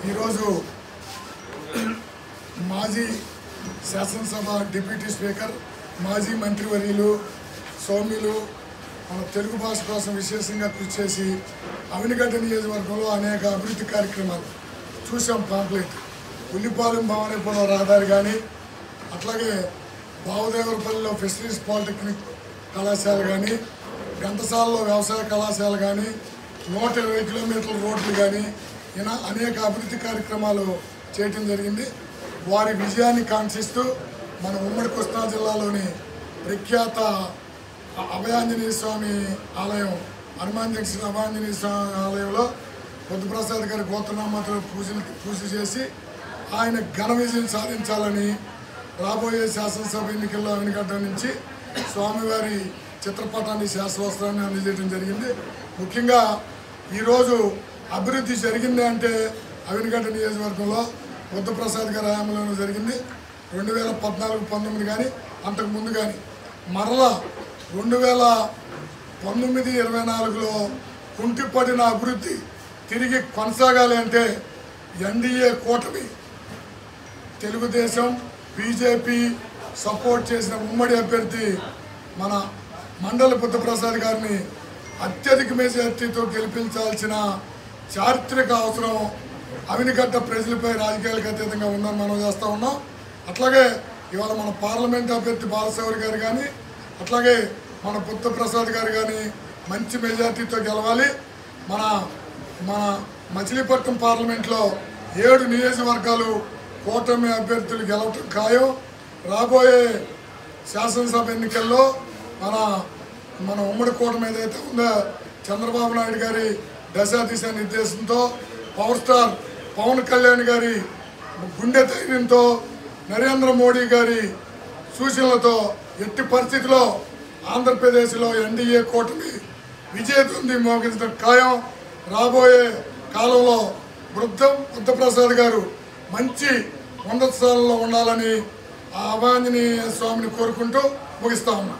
ఈరోజు మాజీ శాసనసభ డిప్యూటీ స్పీకర్ మాజీ మంత్రివర్యులు సౌమ్యులు మన తెలుగు భాష కోసం విశేషంగా కృషి చేసి అవినిగడ్డ నియోజకవర్గంలో అనేక అభివృద్ధి కార్యక్రమాలు చూసాం. పాంప్లెట్ ఉల్లిపాలెం భవానీపురం రహదారి కానీ, అట్లాగే బావదేవరపల్లిలో ఫిషరీస్ పాలిటెక్నిక్ కళాశాల కానీ, ఘంటసాలలో వ్యవసాయ కళాశాల కానీ, 120 కిలోమీటర్ల రోడ్లు కానీ ఇలా అనేక అభివృద్ధి కార్యక్రమాలు చేయటం జరిగింది. వారి విజయాన్ని కాంక్షిస్తూ మన ఉమ్మడి కృష్ణా జిల్లాలోని ప్రఖ్యాత అభయాంజనేయ స్వామి ఆలయం హనుమాన్ జంక్షన్ అభయాంజనేయ స్వామి ఆలయంలో బుద్ధప్రసాద్ గారి గోత్రనామాతో పూజ చేసి ఆయన ఘన విజయం సాధించాలని రాబోయే శాసనసభ ఎన్నికల్లో అవినిగడ్డ నుంచి స్వామివారి చిత్రపటాన్ని శాశ్వస్త్రాన్ని అందజేయడం జరిగింది. ముఖ్యంగా ఈరోజు అభివృద్ధి జరిగింది అంటే అవినిగడ్డ నియోజకవర్గంలో బుద్ధప్రసాద్ గారి హయాంలోనూ జరిగింది. 2014-19 కానీ అంతకుముందు కానీ మరలా 2019-24లో కుంటిపడిన అభివృద్ధి తిరిగి కొనసాగాలి అంటే ఎన్డీఏ కూటమి తెలుగుదేశం బీజేపీ సపోర్ట్ చేసిన ఉమ్మడి అభ్యర్థి మన మండలి బుద్ధప్రసాద్ గారిని అత్యధిక మెజార్టీతో గెలిపించాల్సిన చారిత్రక అవసరం అవినిగడ్డ ప్రజలపై రాజకీయాలకు అతీతంగా ఉందని మనం చేస్తూ ఉన్నాం. అట్లాగే ఇవాళ మన పార్లమెంట్ అభ్యర్థి బాలశౌరి గారు కానీ, అట్లాగే మన బుద్ధప్రసాద్ గారు కానీ మంచి మెజార్టీతో గెలవాలి. మన మచిలీపట్నం పార్లమెంట్లో 7 నియోజకవర్గాలు కూటమి అభ్యర్థులు గెలవటం ఖాయం. రాబోయే శాసనసభ ఎన్నికల్లో మన ఉమ్మడి కూటమి ఏదైతే ఉందో చంద్రబాబు నాయుడు గారి దశ నిర్దేశంతో, పవర్ స్టార్ పవన్ కళ్యాణ్ గారి గుండె ధైర్యంతో, నరేంద్ర మోడీ గారి సూచనలతో ఎట్టి పరిస్థితిలో ఆంధ్రప్రదేశ్లో ఎన్డీఏ కూటమి విజయదుంది మోగించడం ఖాయం. రాబోయే కాలంలో బుద్ధప్రసాద్ గారు మంచి ఉన్నత స్థానంలో ఉండాలని ఆ అభయాంజనేయ స్వామిని కోరుకుంటూ ముగిస్తా ఉన్నాం.